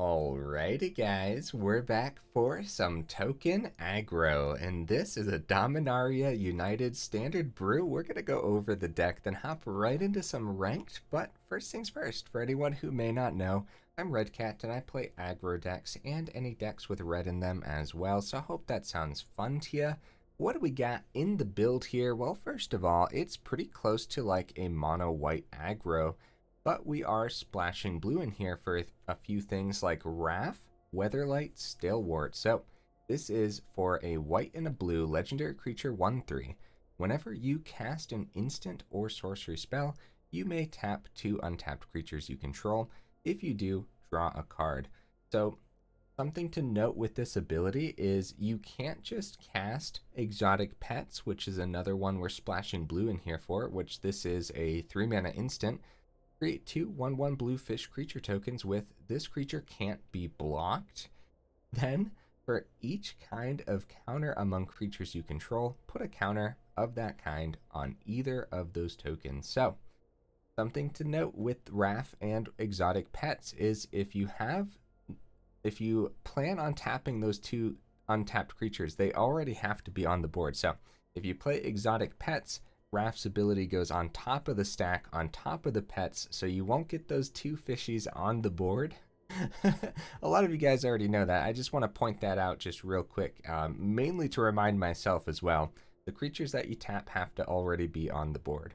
Alrighty guys, we're back for some token aggro, and this is a Dominaria United Standard Brew. We're going to go over the deck, then hop right into some ranked, but first things first, for anyone who may not know, I'm Redcat and I play aggro decks and any decks with red in them as well, so I hope that sounds fun to you. What do we got in the build here? Well, first of all, it's pretty close to like a mono white aggro. But we are splashing blue in here for a few things like Raff, Weatherlight, Stalwart. So this is for a white and a blue legendary creature 1/3. Whenever you cast an instant or sorcery spell, you may tap 2 untapped creatures you control. If you do, draw a card. So something to note with this ability is you can't just cast Exotic Pets, which is another one we're splashing blue in here for, which this is a 3 mana instant. Create 2 1/1 blue fish creature tokens with this creature can't be blocked. Then, for each kind of counter among creatures you control, put a counter of that kind on either of those tokens. So, something to note with Raff and Exotic Pets is if you plan on tapping those 2 untapped creatures, they already have to be on the board. So, if you play Exotic Pets, Raff's ability goes on top of the stack, on top of the pets, so you won't get those 2 fishies on the board. A lot of you guys already know that. I just want to point that out just real quick, mainly to remind myself as well. The creatures that you tap have to already be on the board.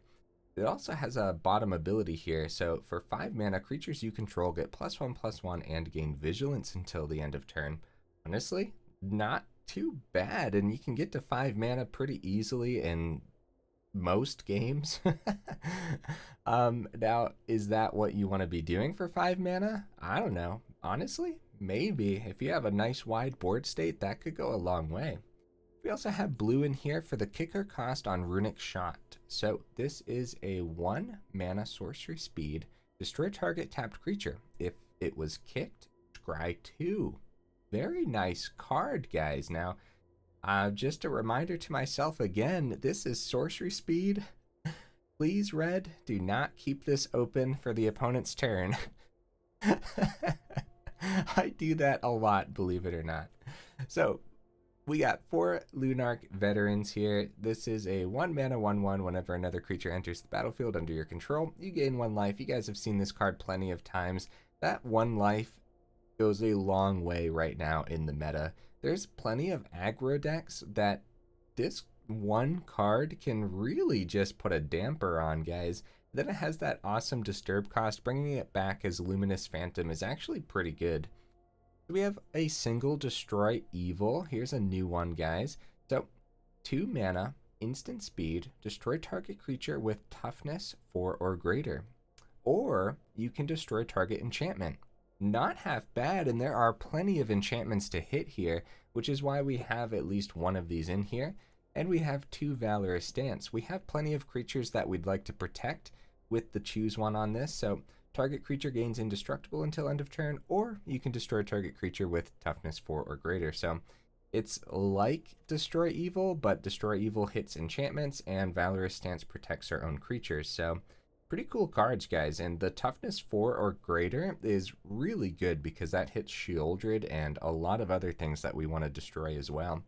It also has a bottom ability here, so for 5 mana, creatures you control get +1/+1 and gain vigilance until the end of turn. Honestly, not too bad, and you can get to 5 mana pretty easily in most games. Now, is that what you want to be doing for 5 mana? I don't know. Honestly, maybe. If you have a nice wide board state, that could go a long way. We also have blue in here for the kicker cost on Runic Shot. So this is a 1 mana sorcery speed. Destroy target tapped creature. If it was kicked, scry 2. Very nice card, guys. Now, just a reminder to myself again, this is sorcery speed. Please, red, do not keep this open for the opponent's turn. I do that a lot, believe it or not. So, we got 4 Lunarch Veterans here. This is a 1 mana 1/1. Whenever another creature enters the battlefield under your control, you gain 1 life. You guys have seen this card plenty of times. That 1 life goes a long way right now in the meta. There's plenty of aggro decks that this 1 card can really just put a damper on, guys. Then it has that awesome disturb cost. Bringing it back as Luminous Phantom is actually pretty good. So we have a single Destroy Evil. Here's a new one, guys. So 2 mana, instant speed, destroy target creature with toughness 4 or greater. Or you can destroy target enchantment. Not half bad, and there are plenty of enchantments to hit here, which is why we have at least 1 of these in here. And we have 2 Valorous Stance. We have plenty of creatures that we'd like to protect with the choose one on this. So target creature gains indestructible until end of turn, or you can destroy target creature with toughness 4 or greater. So it's like Destroy Evil, but Destroy Evil hits enchantments and Valorous Stance protects our own creatures. So pretty cool cards, guys, and the toughness 4 or greater is really good because that hits Shieldred and a lot of other things that we want to destroy as well.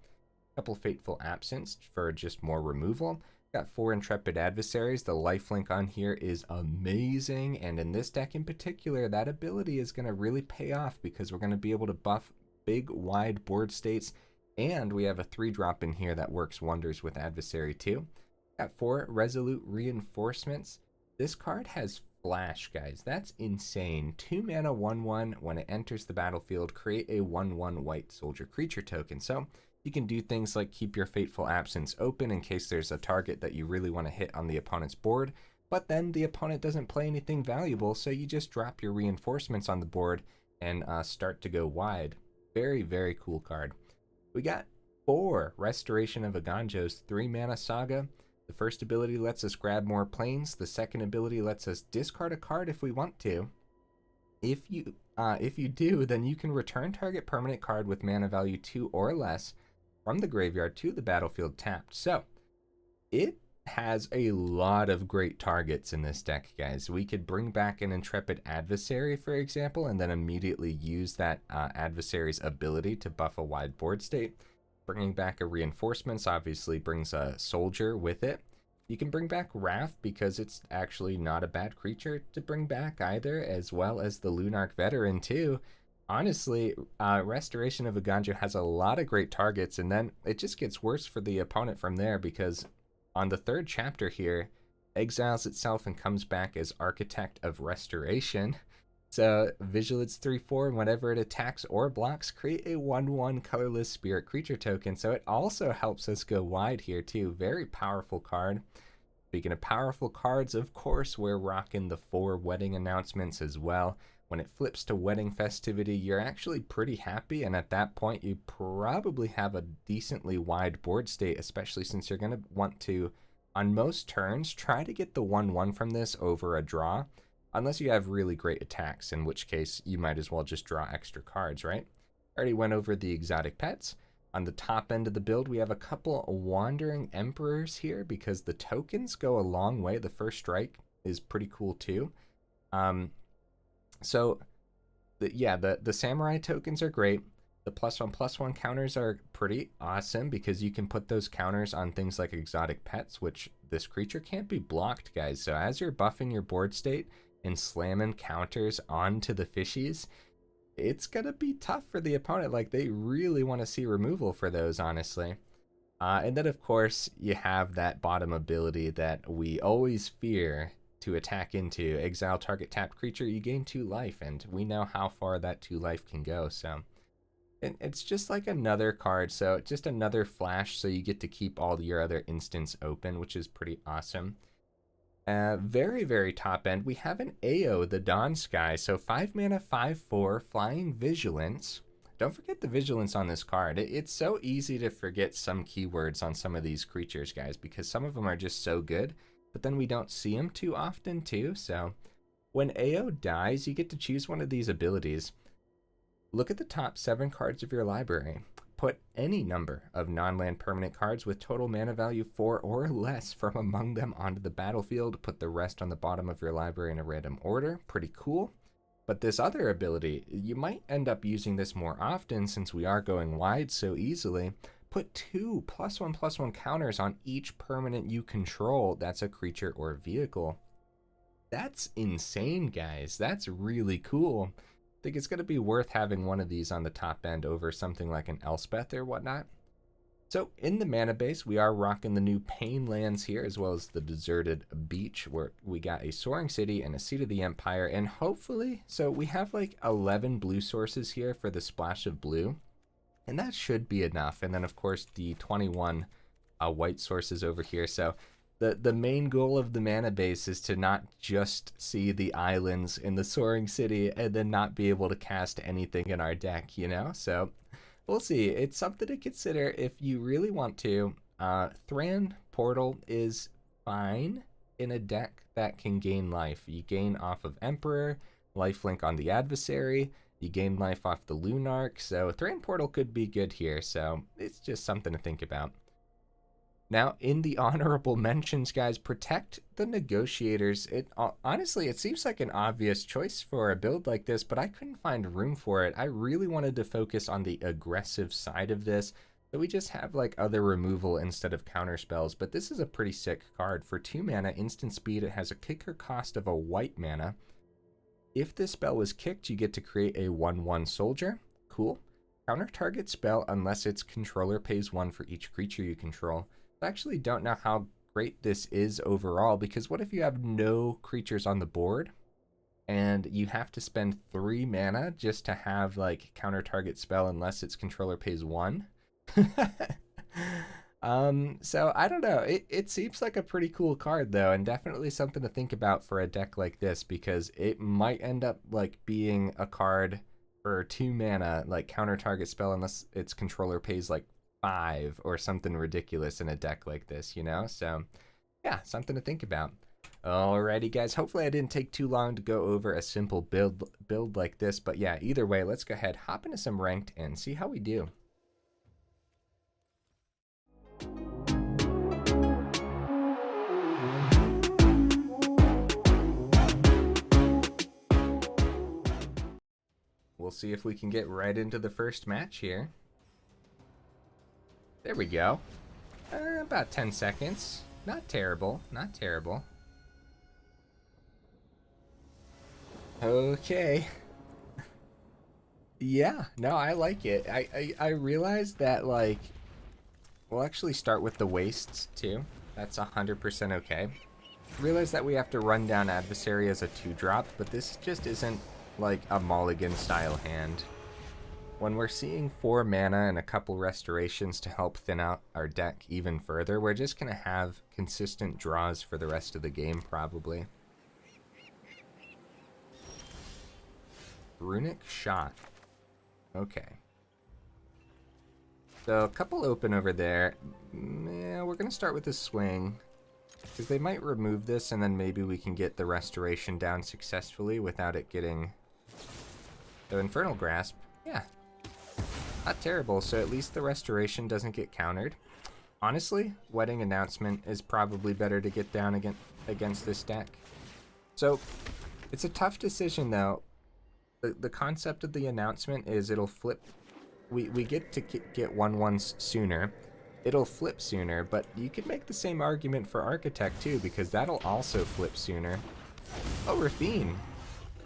A couple Fateful Absence for just more removal. Got 4 Intrepid Adversaries. The lifelink on here is amazing, and in this deck in particular, that ability is going to really pay off because we're going to be able to buff big, wide board states, and we have a 3-drop in here that works wonders with Adversary too. Got 4 Resolute Reinforcements. This card has Flash, guys. That's insane. 2 mana 1/1. When it enters the battlefield, create a 1/1 white soldier creature token. So you can do things like keep your Fateful Absence open in case there's a target that you really want to hit on the opponent's board, but then the opponent doesn't play anything valuable, so you just drop your reinforcements on the board and start to go wide. Very, very cool card. We got 4 Restoration of Eiganjo's 3 mana saga. The first ability lets us grab more planes. The second ability lets us discard a card if we want to. If you do, then you can return target permanent card with mana value 2 or less from the graveyard to the battlefield tapped. So it has a lot of great targets in this deck, guys. We could bring back an Intrepid Adversary, for example, and then immediately use that adversary's ability to buff a wide board state. Bringing back a Reinforcements obviously brings a Soldier with it. You can bring back Raff because it's actually not a bad creature to bring back either, as well as the Lunarch Veteran too. Honestly, Restoration of Eiganjo has a lot of great targets, and then it just gets worse for the opponent from there because on the third chapter here, exiles itself and comes back as Architect of Restoration. So Vigilance 3/4, and whenever it attacks or blocks, create a 1/1 colorless spirit creature token. So it also helps us go wide here too. Very powerful card. Speaking of powerful cards, of course, we're rocking the 4 wedding announcements as well. When it flips to wedding festivity, you're actually pretty happy, and at that point, you probably have a decently wide board state, especially since you're going to want to, on most turns, try to get the 1/1 from this over a draw. Unless you have really great attacks, in which case you might as well just draw extra cards, right? Already went over the exotic pets. On the top end of the build, we have a couple Wandering Emperors here because the tokens go a long way. The first strike is pretty cool too. So the samurai tokens are great. The +1/+1 counters are pretty awesome because you can put those counters on things like exotic pets, which this creature can't be blocked, guys. So as you're buffing your board state and slamming counters onto the fishies, it's gonna be tough for the opponent. Like, they really want to see removal for those, honestly. And then of course you have that bottom ability that we always fear to attack into. Exile target tapped creature, you gain 2 life, and we know how far that 2 life can go. So it's just like another card, so just another flash, so you get to keep all your other instants open, which is pretty awesome. Very, very top end, we have an AO, the Dawn Sky. So 5 mana, 5/4, Flying Vigilance. Don't forget the Vigilance on this card. It's so easy to forget some keywords on some of these creatures, guys, because some of them are just so good, but then we don't see them too often too. So when AO dies, you get to choose one of these abilities. Look at the top 7 cards of your library. Put any number of non-land permanent cards with total mana value 4 or less from among them onto the battlefield. Put the rest on the bottom of your library in a random order. Pretty cool. But this other ability, you might end up using this more often since we are going wide so easily. Put 2 +1/+1 counters on each permanent you control that's a creature or vehicle. That's insane, guys. That's really cool. I think it's going to be worth having one of these on the top end over something like an Elspeth or whatnot. So in the mana base, we are rocking the new Pain lands here, as well as the Deserted Beach, where we got a Soaring City and a Seat of the Empire, and hopefully, so we have like 11 blue sources here for the splash of blue, and that should be enough. And then of course the 21 white sources over here. So the main goal of the mana base is to not just see the islands in the Soaring City and then not be able to cast anything in our deck, you know? So we'll see. It's something to consider if you really want to. Thran Portal is fine in a deck that can gain life. You gain off of Emperor, lifelink on the adversary, you gain life off the Lunarch, so Thran Portal could be good here, so it's just something to think about. Now, in the honorable mentions, guys, Protect the Negotiators. Honestly, it seems like an obvious choice for a build like this, but I couldn't find room for it. I really wanted to focus on the aggressive side of this, so we just have like other removal instead of counter spells. But this is a pretty sick card. For 2 mana, instant speed, it has a kicker cost of a white mana. If this spell was kicked, you get to create a 1/1 soldier. Cool. Counter target spell unless its controller pays 1 for each creature you control. I actually don't know how great this is overall, because what if you have no creatures on the board and you have to spend 3 mana just to have like counter target spell unless its controller pays 1? So I don't know. It seems like a pretty cool card though, and definitely something to think about for a deck like this, because it might end up like being a card for 2 mana, like counter target spell unless its controller pays like 5 or something ridiculous in a deck like this, you know? So yeah, something to think about. Alrighty guys, hopefully I didn't take too long to go over a simple build like this, but yeah, either way, let's go ahead, hop into some ranked and see how we do. we'll see if we can get right into the first match here. There we go. About 10 seconds. Not terrible, not terrible. Okay. Yeah, no, I like it. I realized that, like, we'll actually start with the wastes, too. That's 100% okay. Realize that we have to run down Adversary as a 2-drop, but this just isn't, like, a mulligan-style hand. When we're seeing 4 mana and a couple restorations to help thin out our deck even further, we're just going to have consistent draws for the rest of the game, probably. Runic Shot. Okay. So, a couple open over there. Yeah, we're going to start with the swing, because they might remove this, and then maybe we can get the restoration down successfully without it getting... The Infernal Grasp. Yeah. Not terrible, so at least the restoration doesn't get countered. Honestly, Wedding Announcement is probably better to get down against this deck. So, it's a tough decision, though. The concept of the announcement is it'll flip. We get to get 1/1s sooner. It'll flip sooner, but you could make the same argument for Architect, too, because that'll also flip sooner. Oh, Raffine.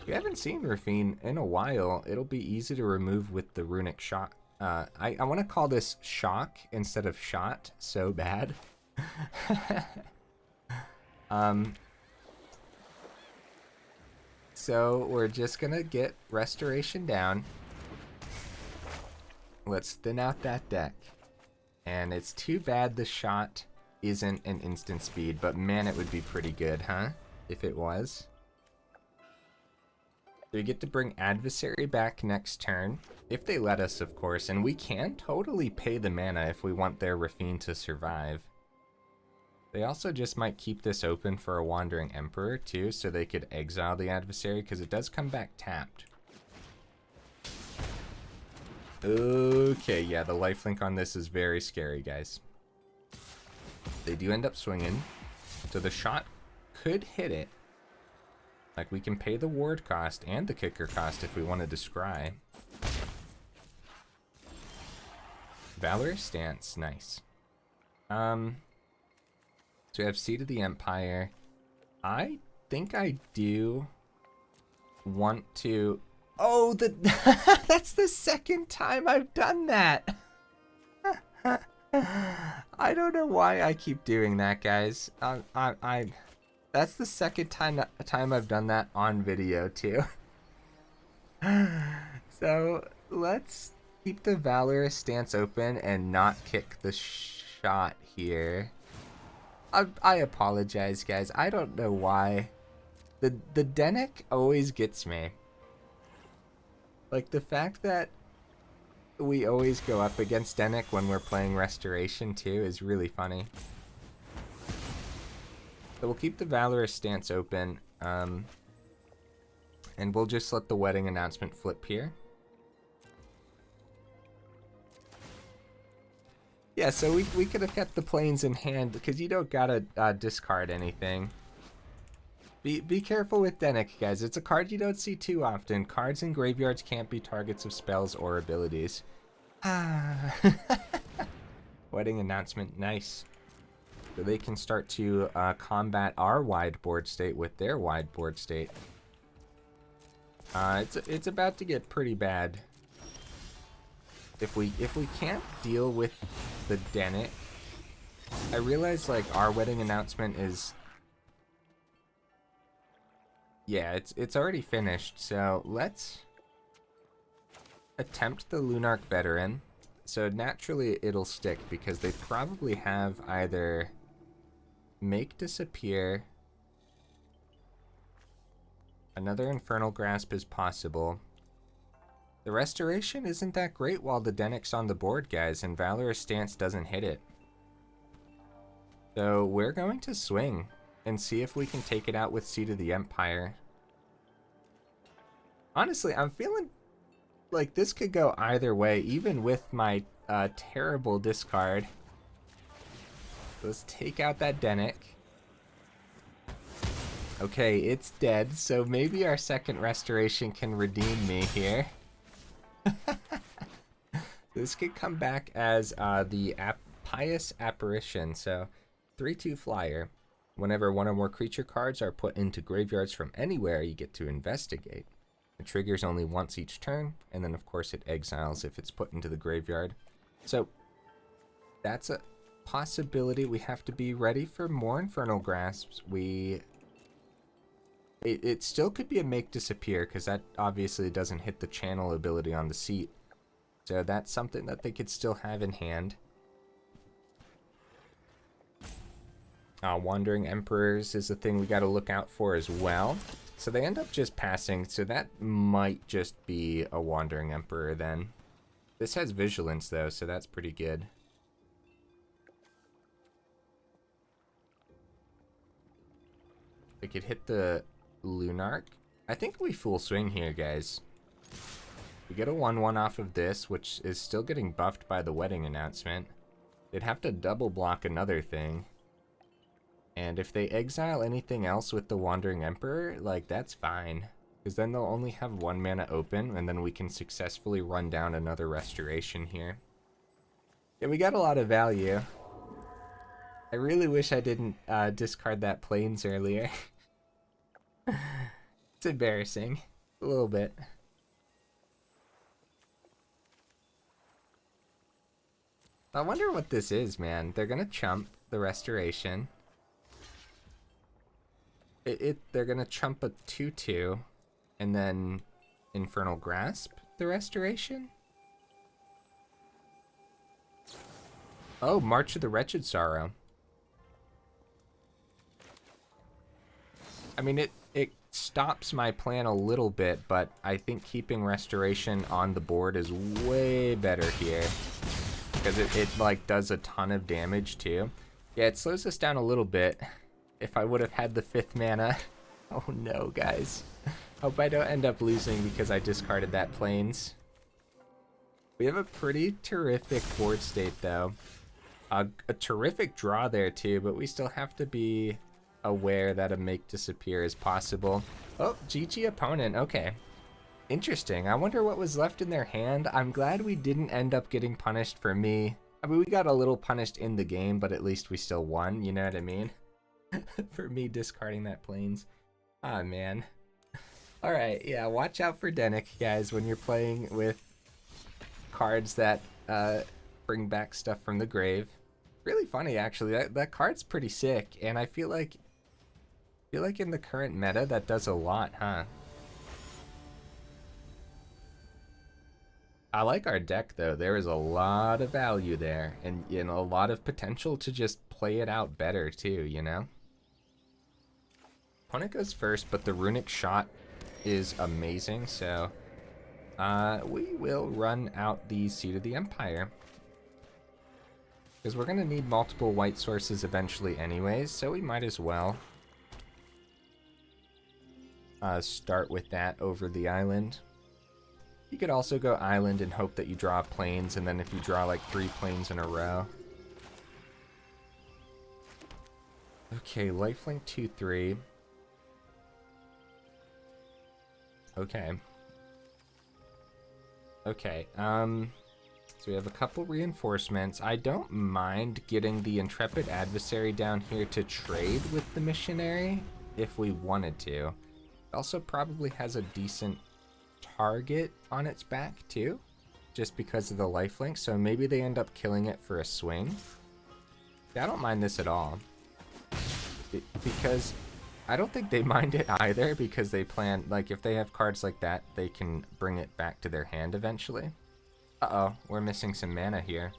We haven't seen Raffine in a while. It'll be easy to remove with the Runic Shot. I want to call this Shock instead of Shot. So bad. So we're just going to get Restoration down. Let's thin out that deck. And it's too bad the Shot isn't an instant speed, but man, it would be pretty good, huh? If it was. So we get to bring Adversary back next turn, if they let us, of course, and we can totally pay the mana if we want their Raffine to survive. They also just might keep this open for a Wandering Emperor, too, so they could exile the Adversary, because it does come back tapped. Okay, yeah, the lifelink on this is very scary, guys. They do end up swinging, so the Shot could hit it. Like, we can pay the ward cost and the kicker cost if we wanted to scry. Valorous Stance, nice. So we have Seed of the Empire. I think I do want to... Oh, that's the second time I've done that! I don't know why I keep doing that, guys. That's the second time I've done that on video, too. So, let's keep the Valorous Stance open and not kick the Shot here. I apologize, guys. I don't know why. The Denic always gets me. Like, the fact that we always go up against Denic when we're playing Restoration, too, is really funny. So we'll keep the Valorous Stance open, and we'll just let the Wedding Announcement flip here. Yeah, so we could have kept the Plains in hand, because you don't gotta discard anything. Be careful with Denic, guys. It's a card you don't see too often. Cards in graveyards can't be targets of spells or abilities. Wedding Announcement, nice. So they can start to combat our wide board state with their wide board state. It's about to get pretty bad. If we can't deal with the Denic, I realize like our Wedding Announcement is, yeah, it's already finished. So let's attempt the Lunarch Veteran. So naturally it'll stick because they probably have either Make Disappear, another Infernal Grasp is possible. The Restoration isn't that great while the Denic's on the board, guys, and Valorous Stance doesn't hit it. So we're going to swing and see if we can take it out with Seed of the Empire. Honestly, I'm feeling like this could go either way, even with my terrible discard. Let's take out that Denic. Okay, it's dead, so maybe our second Restoration can redeem me here. This could come back as the Pious Apparition. So 3/2 flyer. Whenever one or more creature cards are put into graveyards from anywhere, you get to investigate. It triggers only once each turn, and then of course it exiles if it's put into the graveyard. So that's a possibility. We have to be ready for more Infernal Grasps. It still could be a make disappear, because that obviously doesn't hit the channel ability on the seat. So that's something that they could still have in hand. Wandering Emperors is a thing we got to look out for as well. So they end up just passing, so that might just be a Wandering Emperor then. This has Vigilance though, so that's pretty good. We could hit the Lunarch. I think we full swing here, guys. We get a 1/1 off of this, which is still getting buffed by the wedding announcement. They'd have to double block another thing. And if they exile anything else with the Wandering Emperor, like, that's fine. Because then they'll only have 1 mana open, and then we can successfully run down another Restoration here. Yeah, we got a lot of value. I really wish I didn't discard that Plains earlier. It's embarrassing. A little bit. I wonder what this is, man. They're gonna chump the Restoration. They're gonna chump a 2/2 and then Infernal Grasp the Restoration? Oh, March of the Wretched Sorrow. I mean, it stops my plan a little bit, but I think keeping Restoration on the board is way better here. Because it like does a ton of damage too. Yeah, it slows us down a little bit. If I would have had the 5th mana. Oh no, guys. Hope I don't end up losing because I discarded that Plains. We have a pretty terrific board state though. A terrific draw there too, but we still have to be aware that a make disappear is possible. Oh, GG opponent, okay. Interesting, I wonder what was left in their hand. I'm glad we didn't end up getting punished for me. I mean, we got a little punished in the game, but at least we still won, you know what I mean? For me discarding that Plains. Ah, man. Alright, yeah, watch out for Dennick, guys, when you're playing with cards that bring back stuff from the grave. Really funny, actually. That card's pretty sick, and I feel like in the current meta that does a lot, huh? I like our deck though. There is a lot of value there, and you know, a lot of potential to just play it out better too, you know? Opponent goes first, but the Runic Shot is amazing, so we will run out the Seat of the Empire. Because we're going to need multiple white sources eventually anyways, so we might as well start with that over the island. You could also go island and hope that you draw Plains, and then if you draw like 3 Plains in a row. Okay, lifelink 2/3. Okay. Okay, so we have a couple reinforcements. I don't mind getting the Intrepid Adversary down here to trade with the Missionary if we wanted to. It also probably has a decent target on its back too, just because of the lifelink, so maybe they end up killing it for a swing. Yeah, I don't mind this at all. Because I don't think they mind it either, because they plan, like, if they have cards like that, they can bring it back to their hand eventually. Uh-oh, we're missing some mana here.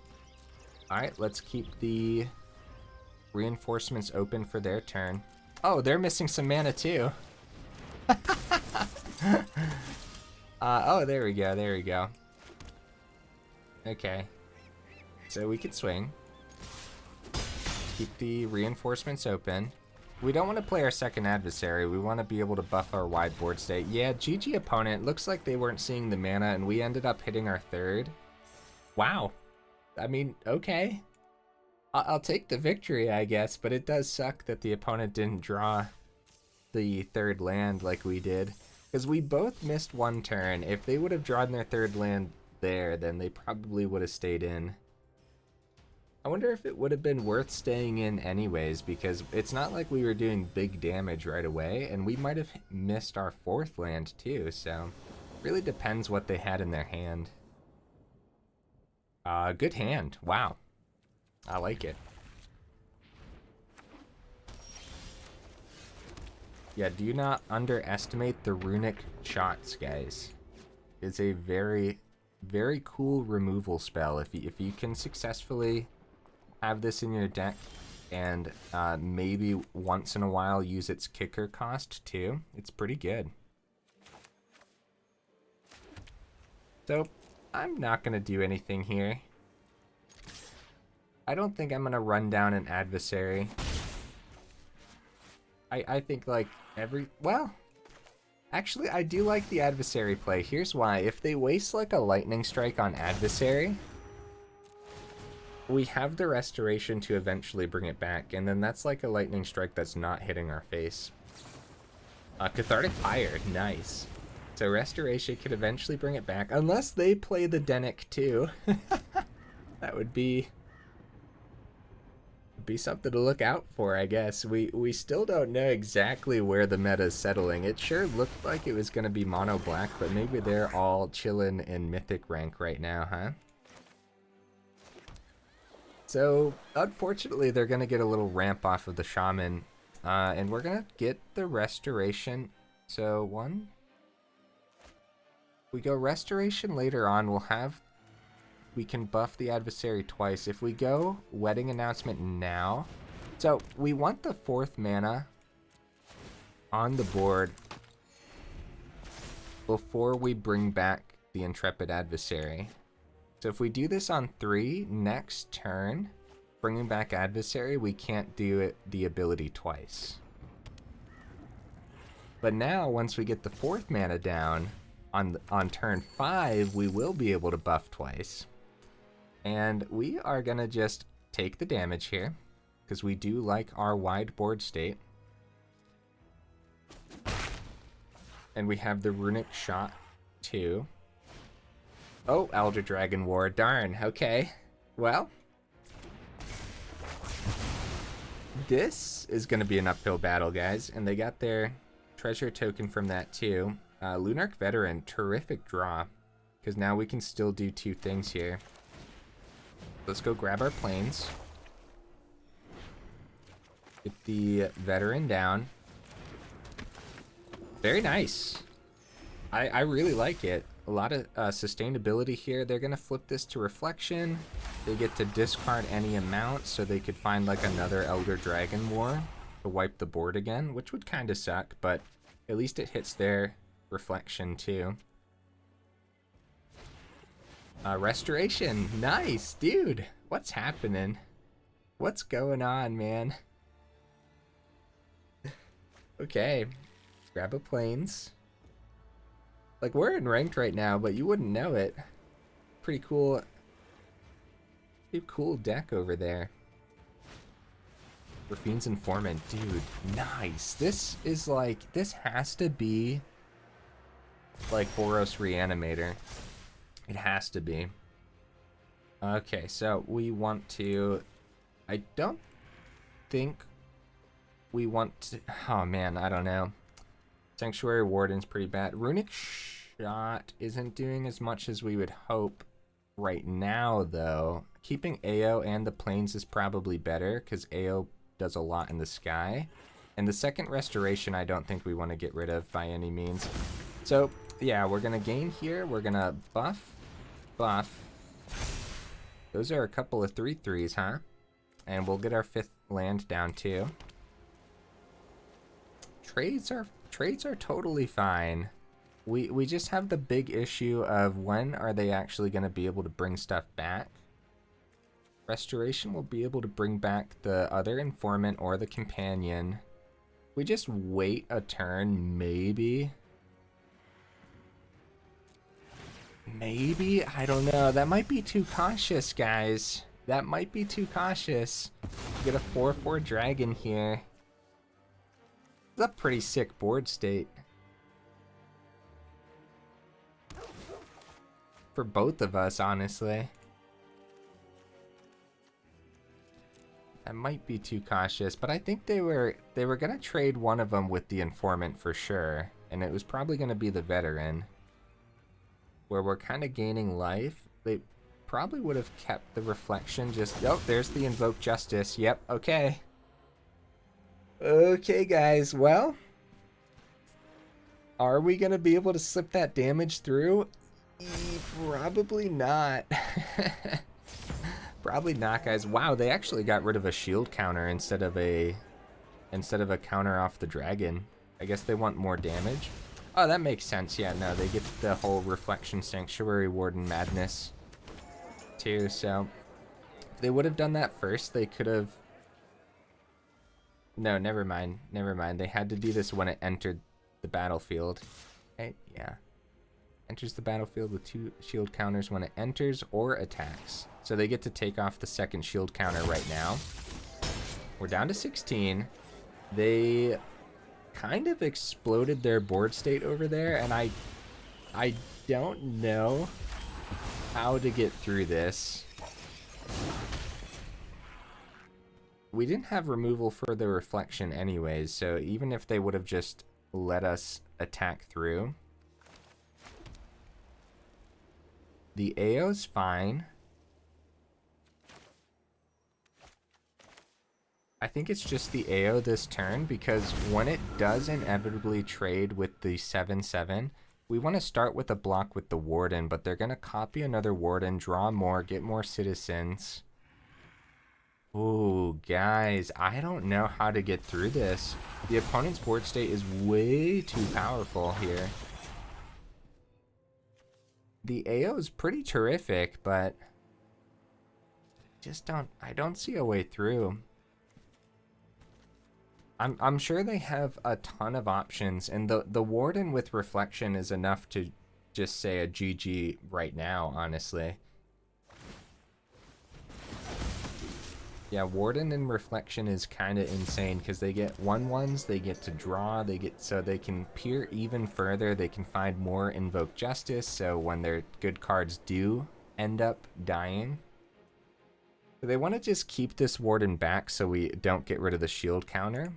Alright, let's keep the reinforcements open for their turn. Oh, they're missing some mana too. Oh, there we go, there we go. Okay. So we could swing. Keep the reinforcements open. We don't want to play our second adversary. We want to be able to buff our wide board state. Yeah, GG opponent. Looks like they weren't seeing the mana, and we ended up hitting our 3rd. Wow. I mean, okay. I'll take the victory, I guess, but it does suck that the opponent didn't draw the 3rd land like we did. Because we both missed one turn. If they would have drawn their third land there, then they probably would have stayed in. I wonder if it would have been worth staying in anyways, because it's not like we were doing big damage right away, and we might have missed our fourth land too, so really depends what they had in their hand. Good hand. Wow. I like it. Yeah, do not underestimate the Runic Shots, guys. It's a very, very cool removal spell. If you can successfully have this in your deck and maybe once in a while use its kicker cost too, it's pretty good. So I'm not going to do anything here. I don't think I'm going to run down an adversary. I think like well, actually I do like the adversary play. Here's why. If they waste like a lightning strike on adversary, we have the restoration to eventually bring it back, and then that's like a lightning strike that's not hitting our face. Cathartic Pyre, nice. So restoration could eventually bring it back, unless they play the Denic too. That would be something to look out for, I guess. We still don't know exactly where the meta is settling. It sure looked like it was going to be mono black, but maybe they're all chilling in mythic rank right now, huh? So unfortunately they're going to get a little ramp off of the shaman, and we're going to get the restoration. So we go restoration later on, we can buff the adversary twice. If we go Wedding Announcement now, so we want the 4th mana on the board before we bring back the Intrepid Adversary. So if we do this on 3, next turn, bringing back Adversary, we can't do the ability twice. But now, once we get the 4th mana down, on turn 5, we will be able to buff twice. And we are going to just take the damage here, because we do like our wide board state. And we have the Runic Shot too. Oh, Elder Dragon War, darn, okay. Well, this is going to be an uphill battle, guys, and they got their treasure token from that too. Lunarch Veteran, terrific draw, because now we can still do 2 things here. Let's go grab our planes. Get the veteran down. Very nice. I really like it. A lot of sustainability here. They're going to flip this to reflection. They get to discard any amount, so they could find like another Elder Dragon War to wipe the board again, which would kind of suck, but at least it hits their reflection too. Restoration, nice, dude. What's happening? What's going on, man? Okay, grab a planes. Like, we're in ranked right now, but you wouldn't know it. Pretty cool deck over there. Raffine's Informant, dude, nice. This is like, this has to be like Boros Reanimator. It has to be. Okay, so we want to... I don't think we want to... Oh man, I don't know. Sanctuary Warden's pretty bad. Runic Shot isn't doing as much as we would hope right now, though. Keeping AO and the planes is probably better, because AO does a lot in the sky. And the second restoration I don't think we want to get rid of by any means. So, yeah, we're going to gain here. We're going to buff. Those are a couple of 3/3s, huh? And we'll get our 5th land down too. Trades are totally fine. We just have the big issue of when are they actually going to be able to bring stuff back. Restoration will be able to bring back the other informant or the companion. We just wait a turn, maybe. Maybe? I don't know. That might be too cautious, guys. That might be too cautious. Get a 4/4 dragon here. It's a pretty sick board state. for both of us, honestly. That might be too cautious, but I think they were gonna trade one of them with the informant for sure, and it was probably gonna be the veteran, where we're kind of gaining life. They probably would have kept the reflection. Just there's the invoke justice. Yep. Okay. Okay, guys. Well, are we gonna be able to slip that damage through? Probably not. Probably not, guys. Wow, they actually got rid of a shield counter instead of a counter off the dragon. I guess they want more damage. Oh, that makes sense. Yeah, no, they get the whole reflection sanctuary warden madness too. So if they would have done that first, they could have. No, never mind. Never mind. They had to do this when it entered the battlefield. Okay, yeah. Enters the battlefield with 2 shield counters when it enters or attacks. So they get to take off the second shield counter right now. We're down to 16. They kind of exploded their board state over there, and I don't know how to get through this. We didn't have removal for the reflection anyways, so even if they would have just let us attack through. The AO's fine. I think it's just the AO this turn, because when it does inevitably trade with the 7/7, we want to start with a block with the Warden, but they're going to copy another Warden, draw more, get more citizens. Ooh, guys, I don't know how to get through this. The opponent's board state is way too powerful here. The AO is pretty terrific, but I don't see a way through. I'm sure they have a ton of options, and the Warden with reflection is enough to just say a GG right now, honestly. Yeah, Warden and reflection is kind of insane because they get 1/1s, they get to draw, so they can peer even further, they can find more invoke justice, so when their good cards do end up dying. They want to just keep this Warden back so we don't get rid of the shield counter.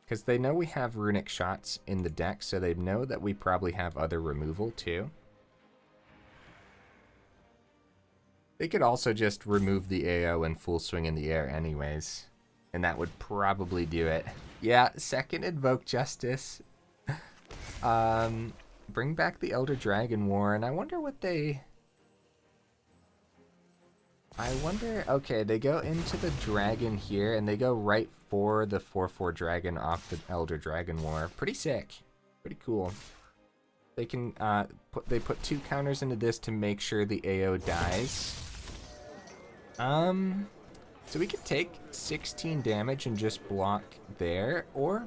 Because they know we have Runic Shots in the deck, so they know that we probably have other removal too. They could also just remove the AO and full swing in the air anyways. And that would probably do it. Yeah, second invoke justice. Bring back the Elder Dragon War, and I wonder what they... okay, they go into the dragon here, and they go right for the 4/4 dragon off the Elder Dragon War. Pretty sick. Pretty cool. They can, put 2 counters into this to make sure the AO dies. So we could take 16 damage and just block there, or...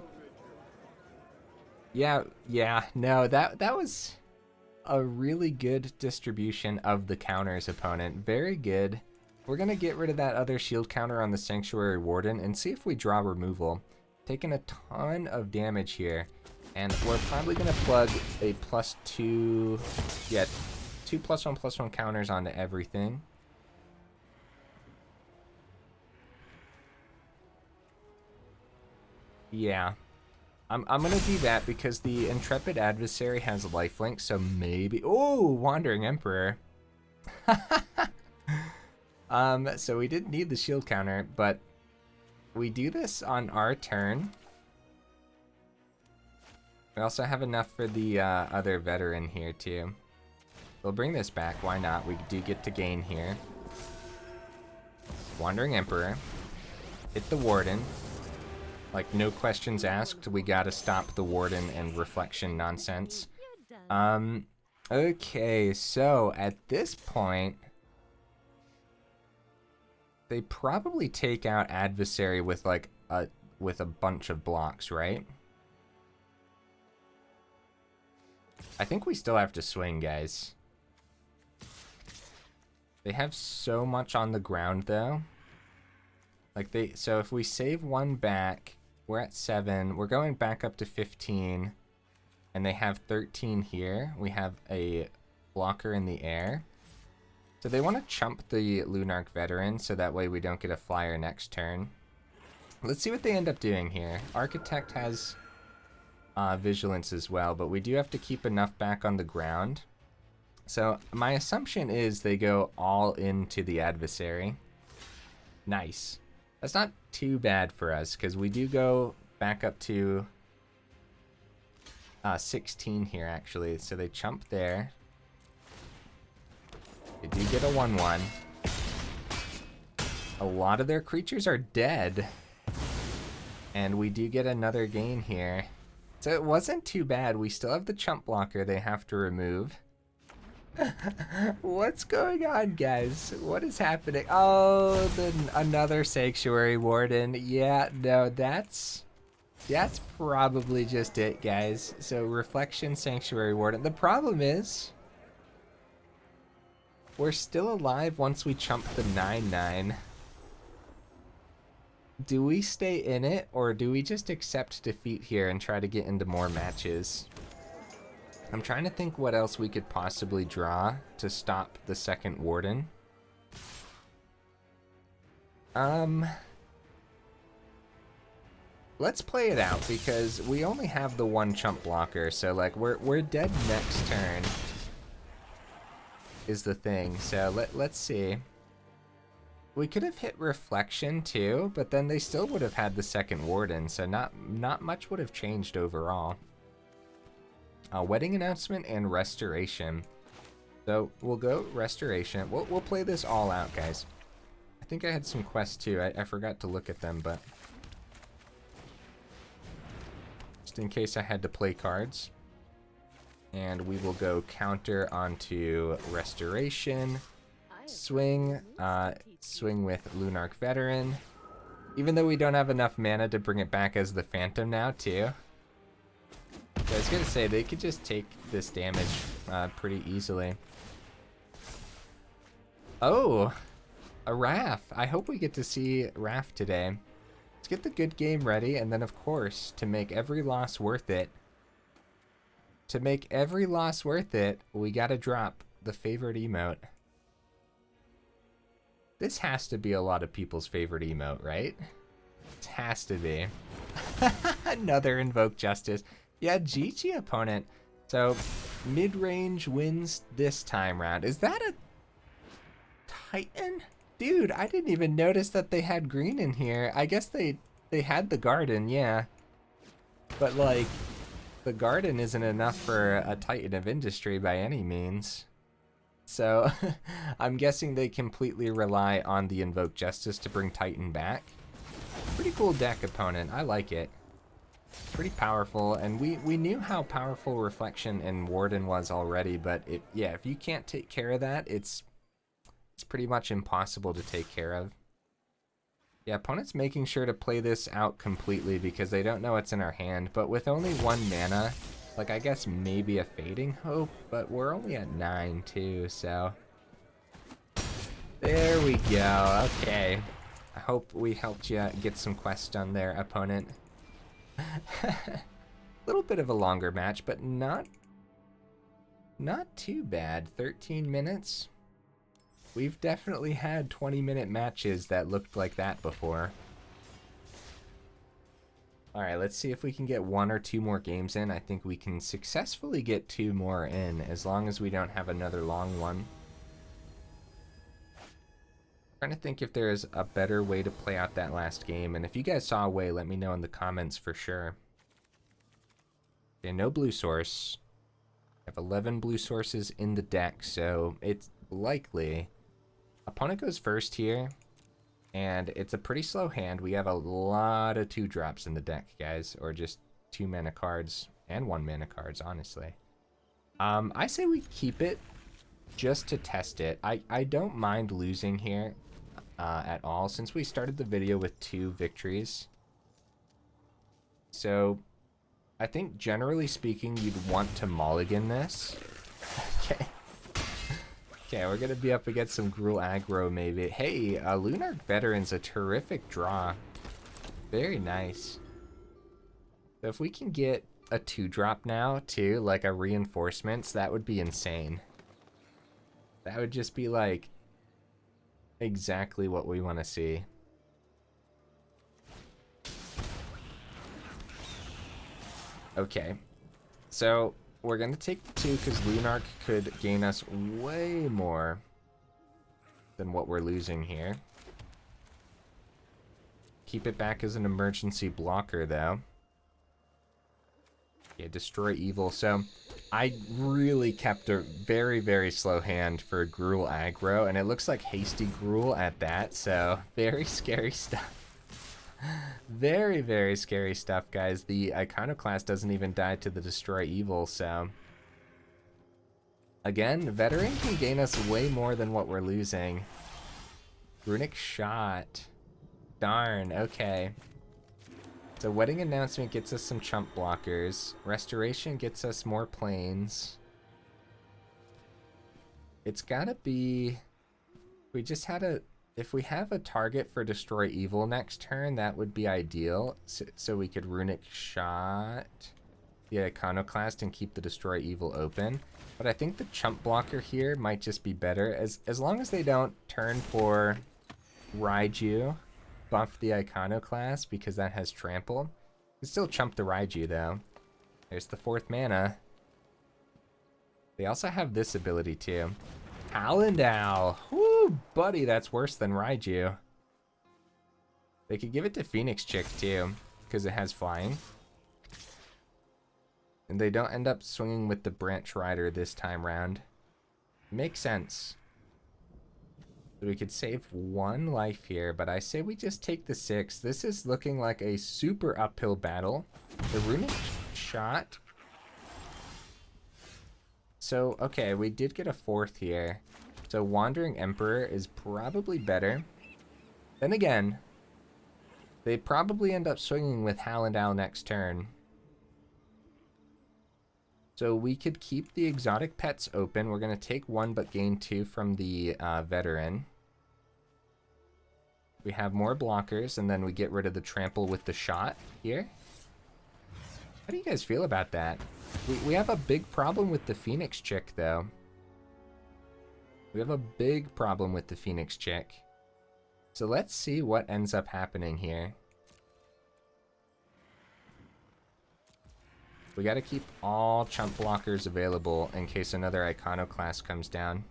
Yeah, no, that was a really good distribution of the counters, opponent. Very good. We're going to get rid of that other shield counter on the Sanctuary Warden and see if we draw removal. Taking a ton of damage here. And we're probably going to plug a +2... Yeah, 2 +1/+1 counters onto everything. Yeah. I'm going to do that because the Intrepid Adversary has lifelink, so maybe... Oh, Wandering Emperor. So we didn't need the shield counter, but we do this on our turn. We also have enough for the other veteran here too. We'll bring this back, why not? We do get to gain here. Wandering Emperor. Hit the Warden. Like, no questions asked, we gotta stop the Warden and reflection nonsense. Okay, so at this point... They probably take out Adversary with like a bunch of blocks, right? I think we still have to swing, guys. They have so much on the ground though. Like so if we save 1 back, we're at 7. We're going back up to 15, and they have 13 here. We have a blocker in the air. So they want to chump the Lunarch Veteran so that way we don't get a flyer next turn. Let's see what they end up doing here. Architect has Vigilance as well, but we do have to keep enough back on the ground. So my assumption is they go all into the adversary. Nice. That's not too bad for us because we do go back up to 16 here actually. So they chump there. They do get a 1/1. A lot of their creatures are dead. And we do get another gain here. So it wasn't too bad. We still have the chump blocker they have to remove. What's going on, guys? What is happening? Oh, another Sanctuary Warden. Yeah, no, that's probably just it, guys. So Reflection, Sanctuary Warden. The problem is we're still alive once we chump the 9/9. Do we stay in it, or do we just accept defeat here and try to get into more matches? I'm trying to think what else we could possibly draw to stop the second Warden. Let's play it out because we only have the one chump blocker, so like we're dead next turn is the thing. So let's see. We could have hit Reflection too, but then they still would have had the second Warden, so not much would have changed overall. Wedding Announcement and Restoration. So we'll go Restoration. We'll play this all out, guys. I think I had some quests too. I forgot to look at them, but just in case I had to play cards. And we will go counter onto Restoration. Swing. Swing with Lunarch Veteran. Even though we don't have enough mana to bring it back as the Phantom now too. So I was gonna say they could just take this damage pretty easily. Oh, a Raff. I hope we get to see Raff today. Let's get the good game ready, and then of course, to make every loss worth it. To make every loss worth it, we gotta drop the favorite emote. This has to be a lot of people's favorite emote, right? It has to be. Another Invoke Justice. Yeah, GG opponent. So, mid-range wins this time round. Is that a Titan? Dude, I didn't even notice that they had green in here. I guess they had the garden, yeah. But, like, the garden isn't enough for a Titan of Industry by any means. So, I'm guessing they completely rely on the Invoke Justice to bring Titan back. Pretty cool deck, opponent. I like it. Pretty powerful, and we knew how powerful Reflection and Warden was already, but yeah, if you can't take care of that, it's pretty much impossible to take care of. Yeah, opponent's making sure to play this out completely because they don't know what's in our hand, but with only 1 mana, like I guess maybe a Fading Hope, but we're only at 9 too, so there we go. Okay, I hope we helped you get some quests done there, opponent. A little bit of a longer match, but not too bad. 13 minutes. We've definitely had 20-minute matches that looked like that before. Alright, let's see if we can get 1 or 2 more games in. I think we can successfully get 2 more in, as long as we don't have another long one. Trying to think if there's a better way to play out that last game, and if you guys saw a way, let me know in the comments for sure. Okay, no blue source. I have 11 blue sources in the deck, so it's likely. Opponent goes first here, and it's a pretty slow hand. We have a lot of 2-drops in the deck, guys, or just 2 mana cards and 1 mana cards, honestly. I say we keep it just to test it. I don't mind losing here at all, since we started the video with 2 victories. So I think generally speaking, you'd want to mulligan this. Okay. Okay, we're gonna be up against some Gruul aggro maybe. Hey, Lunarch Veteran's a terrific draw. Very nice. So if we can get a 2-drop now too, like a Reinforcements, that would be insane. That would just be like exactly what we want to see. Okay, so we're gonna take 2 because Lunarch could gain us way more than what we're losing here. Keep it back as an emergency blocker though. Yeah, destroy evil. So I really kept a very, very slow hand for Gruul aggro, and it looks like hasty Gruul at that, so very scary stuff. Very, very scary stuff, guys. The Iconoclast doesn't even die to the destroy evil, so again, Veteran can gain us way more than what we're losing. Runic Shot. Darn, okay. So Wedding Announcement gets us some chump blockers. Restoration gets us more planes. It's gotta be... We just had a... If we have a target for Destroy Evil next turn, that would be ideal. So we could Runic Shot the Iconoclast and keep the Destroy Evil open. But I think the chump blocker here might just be better. As long as they don't turn for Raiju, buff the Iconoclast because that has trample. You can still chump the Raiju though. There's the 4th mana. They also have this ability too. Hallandal. Whoo, buddy, that's worse than Raiju. They could give it to Phoenix Chick too, because it has flying. And they don't end up swinging with the Branch Rider this time round. Makes sense. So we could save 1 life here, but I say we just take the 6. This is looking like a super uphill battle. The Runic Shot. So, okay, we did get a 4th here. So Wandering Emperor is probably better. Then again, they probably end up swinging with Hallandal next turn. So we could keep the exotic pets open. We're going to take 1 but gain 2 from the veteran. We have more blockers, and then we get rid of the trample with the shot here. How do you guys feel about that? We have a big problem with the Phoenix Chick, though. We have a big problem with the Phoenix Chick. So let's see what ends up happening here. We got to keep all chump blockers available in case another Iconoclast comes down.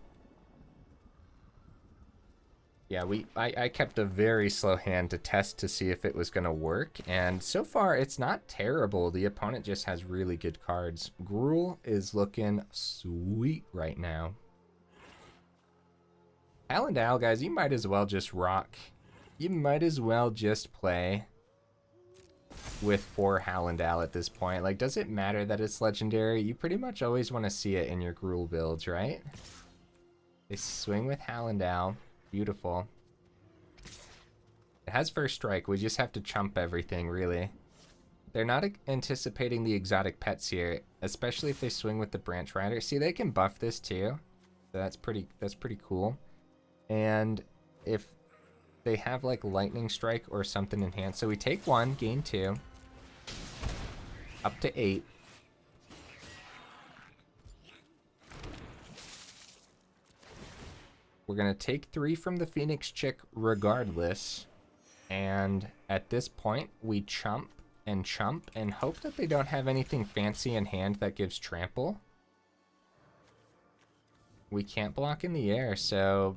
Yeah, I kept a very slow hand to test to see if it was going to work, and so far it's not terrible. The opponent just has really good cards. Gruul is looking sweet right now. Hallandal, guys, you might as well just rock. You might as well just play with 4 Hallandal at this point. Like, does it matter that it's legendary? You pretty much always want to see it in your Gruul builds, right? They swing with Hallandal. Beautiful. It has first strike. We just have to chump everything, really. They're not anticipating the exotic pets here, especially if they swing with the Branch Rider. See, they can buff this too. So that's pretty cool. And if they have like Lightning Strike or something in hand. So we take 1, gain 2. Up to 8. We're going to take 3 from the Phoenix Chick regardless. And at this point, we chump and hope that they don't have anything fancy in hand that gives trample. We can't block in the air, so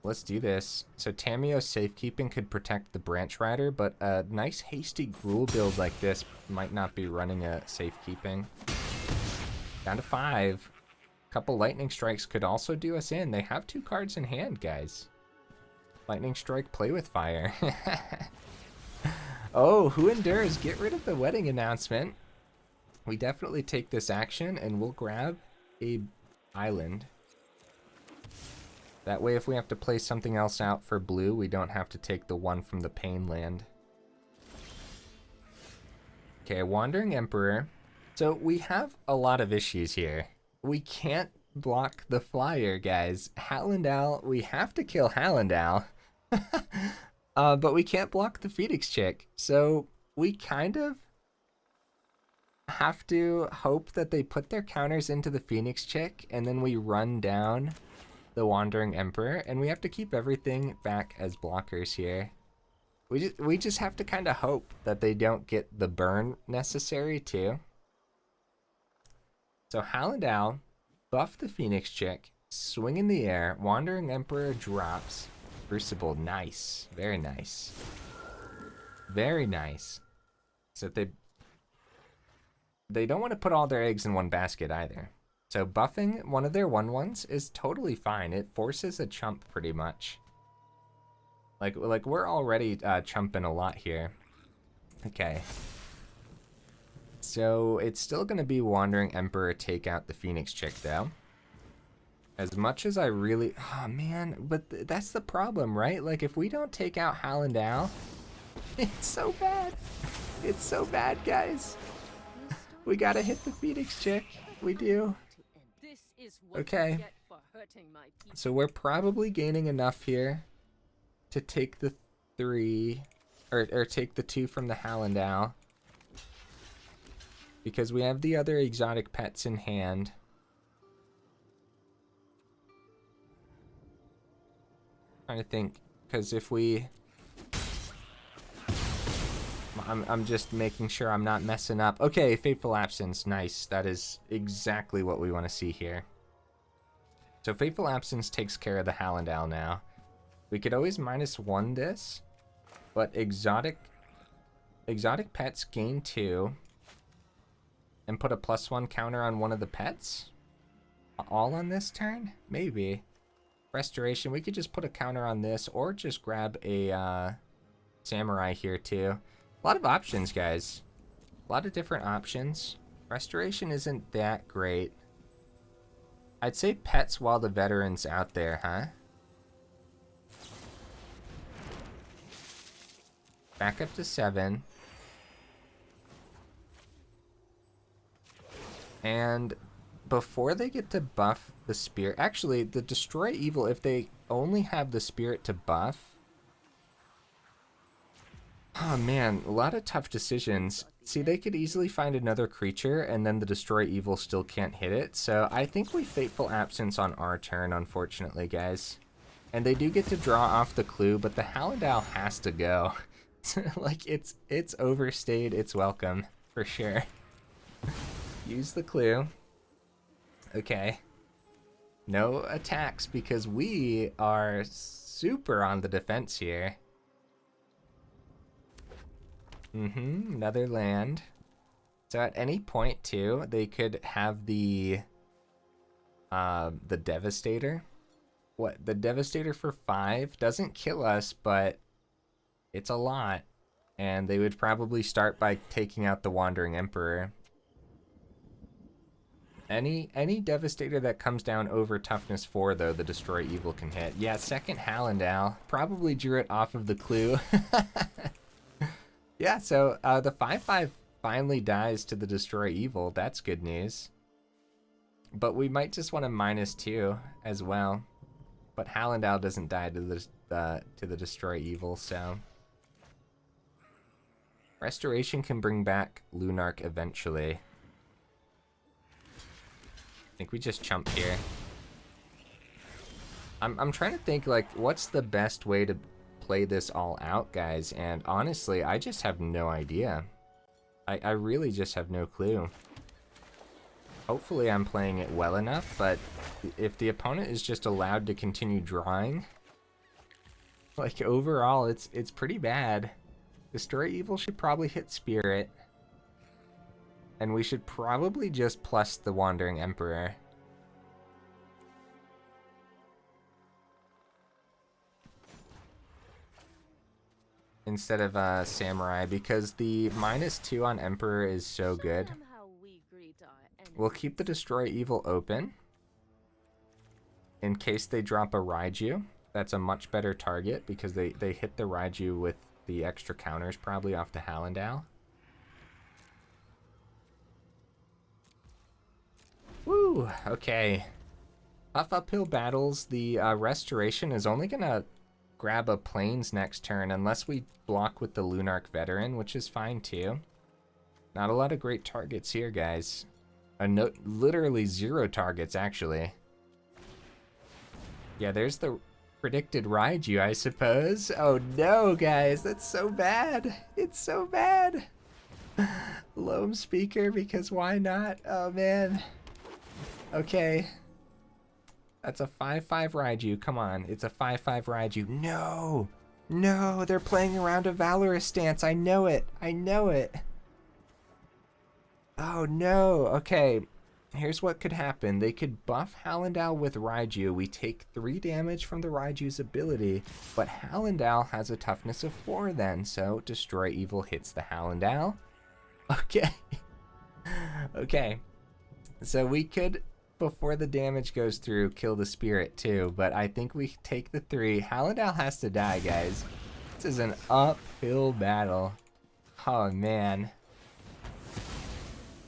let's do this. So Tamiyo's Safekeeping could protect the Branch Rider, but a nice hasty Gruul build like this might not be running a Safekeeping. Down to 5. Couple Lightning Strikes could also do us in. They have 2 cards in hand, guys. Lightning Strike, play with fire. Oh, who endures? Get rid of the Wedding Announcement. We definitely take this action, and we'll grab a island. That way, if we have to play something else out for blue, we don't have to take the 1 from the Pain land. Okay, Wandering Emperor. So we have a lot of issues here. We can't block the flyer, guys. Hallandal, we have to kill Hallandal. But we can't block the Phoenix Chick. So we kind of have to hope that they put their counters into the Phoenix Chick, and then we run down the Wandering Emperor, and we have to keep everything back as blockers here. We just have to kind of hope that they don't get the burn necessary too. So Hallandale, buff the Phoenix Chick, swing in the air, Wandering Emperor drops, Crucible, nice, very nice. Very nice. So they don't want to put all their eggs in one basket either. So buffing one of their 1/1s is totally fine. It forces a chump pretty much. Like we're already chumping a lot here. Okay. So it's still going to be Wandering Emperor take out the Phoenix Chick though. As much as I really... Oh man, but that's the problem, right? Like if we don't take out Hallandale, it's so bad. It's so bad, guys. We gotta hit the Phoenix Chick. We do. Okay. So we're probably gaining enough here to take the 3, or take the 2 from the Hallandale. Because we have the other exotic pets in hand. Trying to think, because if we... I'm just making sure I'm not messing up. Okay, Fateful Absence, nice. That is exactly what we want to see here. So Fateful Absence takes care of the Hallandale now. We could always -1 this, but exotic pets gain 2 and put a +1 counter on one of the pets? All on this turn? Maybe. Restoration, we could just put a counter on this or just grab a Samurai here too. A lot of options, guys. A lot of different options. Restoration isn't that great. I'd say pets while the veteran's out there, huh? Back up to 7. And before they get to buff the spirit... Actually, the Destroy Evil, if they only have the spirit to buff... Oh man, a lot of tough decisions. See, they could easily find another creature and then the Destroy Evil still can't hit it. So I think we Fateful Absence on our turn, unfortunately, guys. And they do get to draw off the clue, but the Hallandale has to go. Like, it's overstayed its welcome, for sure. Use the clue. Okay. No attacks because we are super on the defense here. Another land. So at any point too, they could have the Devastator. What, the Devastator for 5 doesn't kill us, but it's a lot. And they would probably start by taking out the Wandering Emperor. Any Devastator that comes down over toughness 4 though, the Destroy Evil can hit. Yeah, second Hallandale. Probably drew it off of the clue. Yeah, so the 5/5 finally dies to the Destroy Evil. That's good news. But we might just want to -2 as well. But Hallandale doesn't die to the Destroy Evil, so... Restoration can bring back Lunarch eventually. I think we just chump here. I'm trying to think, like, what's the best way to play this all out, guys, and honestly I just have no idea. I really just have no clue. Hopefully I'm playing it well enough, but if the opponent is just allowed to continue drawing, like, overall it's pretty bad. Destroy Evil should probably hit Spirit, and we should probably just plus the Wandering Emperor. Instead of Samurai, because the -2 on Emperor is so good. We'll keep the Destroy Evil open in case they drop a Raiju. That's a much better target because they hit the Raiju with the extra counters probably off the Hallandale. Woo! Okay. Tough uphill battles. The Restoration is only gonna grab a Plains next turn unless we block with the Lunarch Veteran, which is fine too. Not a lot of great targets here, guys. Literally 0 targets, actually. Yeah, there's the predicted Raiju, I suppose. Oh no, guys, that's so bad. It's so bad. Loam Speaker, because why not? Oh man. Okay. That's a 5-5 Raiju. Come on, it's a 5-5 Raiju. No! No, they're playing around a Valorous Stance. I know it. I know it. Oh no. Okay. Here's what could happen. They could buff Hallandal with Raiju. We take 3 damage from the Raiju's ability, but Hallandal has a toughness of 4 then, so Destroy Evil hits the Hallandal. Okay. Okay. So we could, before the damage goes through, kill the spirit too, but I think we take the 3. Hallandal has to die, guys. This is an uphill battle. Oh man.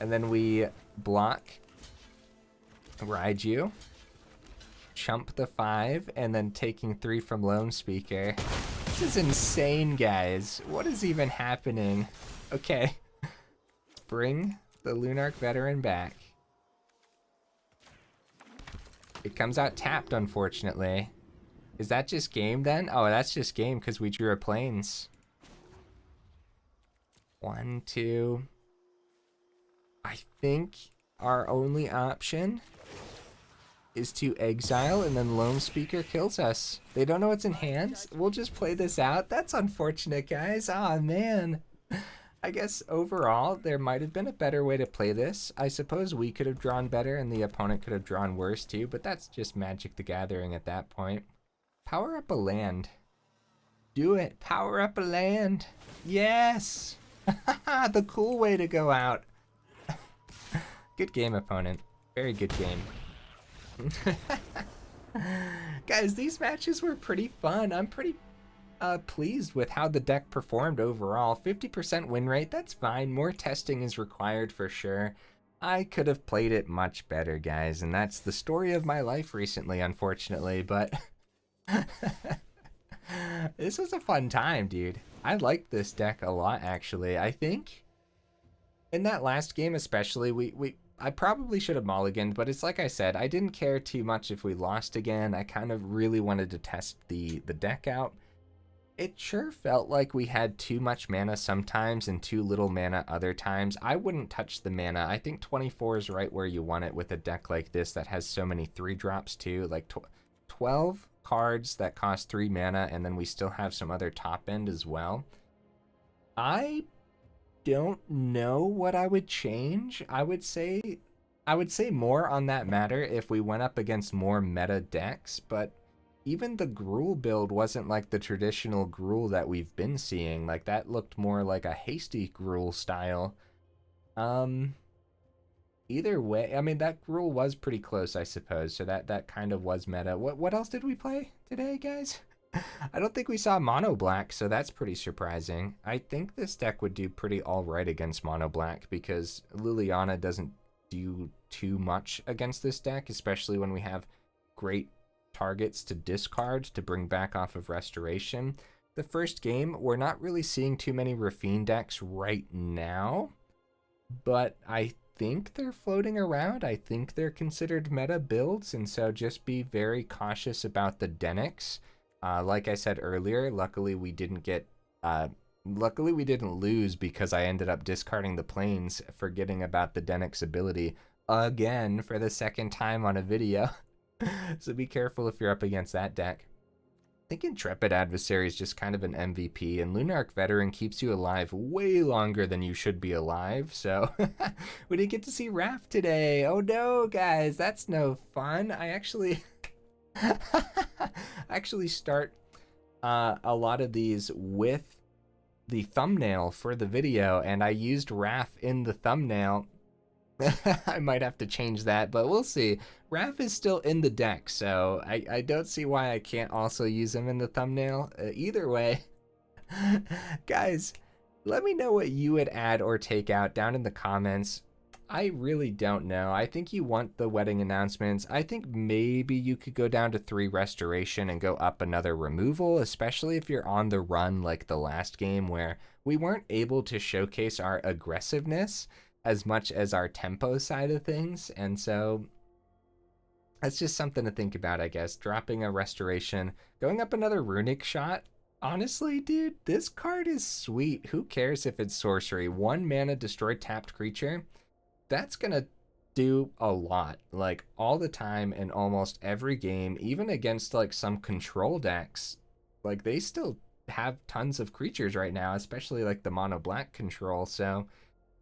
And then we block Raiju, chump the 5, and then taking 3 from Loam Speaker. This is insane, guys. What is even happening? Okay. Let's bring the Lunarch Veteran back. It comes out tapped, unfortunately. Is that just game then? Oh, that's just game because we drew a plains. 1, 2. I think our only option is to exile and then Loam Speaker kills us. They don't know what's in hand. We'll just play this out. That's unfortunate, guys. Ah, man. I guess overall, there might have been a better way to play this. I suppose we could have drawn better and the opponent could have drawn worse too, but that's just Magic the Gathering at that point. Power up a land. Do it. Power up a land. Yes. The cool way to go out. Good game, opponent. Very good game. Guys, these matches were pretty fun. I'm pretty pleased with how the deck performed overall. 50% win rate, that's fine. More testing is required for sure. I could have played it much better, guys, and that's the story of my life recently, unfortunately, but this was a fun time, dude. I liked this deck a lot, actually. I think in that last game especially, I probably should have mulliganed, but it's like I said, I didn't care too much if we lost again. I kind of really wanted to test the deck out. It sure felt like we had too much mana sometimes and too little mana other times. I wouldn't touch the mana. I think 24 is right where you want it with a deck like this that has so many 3-drops too. Like 12 cards that cost 3 mana, and then we still have some other top end as well. I don't know what I would change. I would say more on that matter if we went up against more meta decks, but even the Gruul build wasn't like the traditional Gruul that we've been seeing. Like, that looked more like a hasty Gruul style. Either way, I mean, that Gruul was pretty close, I suppose, so that kind of was meta. What else did we play today, guys? I don't think we saw mono black, so that's pretty surprising. I think this deck would do pretty alright against mono black because Liliana doesn't do too much against this deck, especially when we have great targets to discard to bring back off of Restoration. The first game, we're not really seeing too many Raffine decks right now, but I think they're floating around. I think they're considered meta builds, and so just be very cautious about the Denix. Like I said earlier, luckily we didn't lose because I ended up discarding the plains, forgetting about the Denix ability again for the second time on a video. So be careful if you're up against that deck. I think Intrepid Adversary is just kind of an MVP, and Lunarch Veteran keeps you alive way longer than you should be alive, so we didn't get to see Raff today. Oh no, guys, that's no fun. I actually start a lot of these with the thumbnail for the video, and I used Raff in the thumbnail. I might have to change that, but we'll see. Raff is still in the deck, so I don't see why I can't also use him in the thumbnail. Either way, guys, let me know what you would add or take out down in the comments. I really don't know. I think you want the wedding announcements. I think maybe you could go down to 3 restoration and go up another removal, especially if you're on the run like the last game where we weren't able to showcase our aggressiveness as much as our tempo side of things. And so That's just something to think about, I guess. Dropping a Restoration, going up another Runic Shot. Honestly, dude, this card is sweet. Who cares if it's sorcery? 1 mana destroy tapped creature. That's gonna do a lot, like all the time in almost every game, even against like some control decks. Like they still have tons of creatures right now, especially like the mono black control. So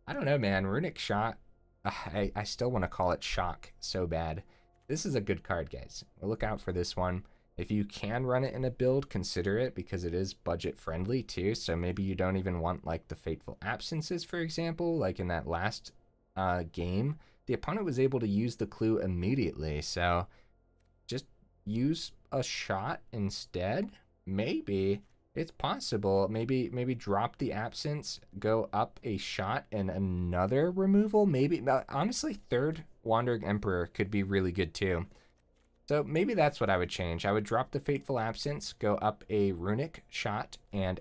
I don't know, man. Runic Shot, I still want to call it Shock so bad. This is a good card, guys. Look out for this one. If you can run it in a build, consider it, because it is budget friendly too. So maybe you don't even want like the Fateful Absences, for example, like in that last game. The opponent was able to use the clue immediately. So just use a shot instead. Maybe it's possible. Maybe drop the absence, go up a shot and another removal. Maybe honestly, third Wandering Emperor could be really good too. So maybe that's what I would change. I would drop the Fateful Absence, go up a Runic Shot and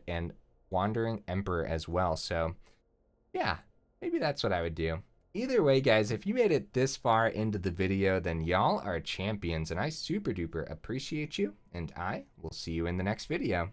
Wandering Emperor as well. So yeah, maybe that's what I would do. Either way, guys, if you made it this far into the video, then y'all are champions, and I super duper appreciate you, and I will see you in the next video.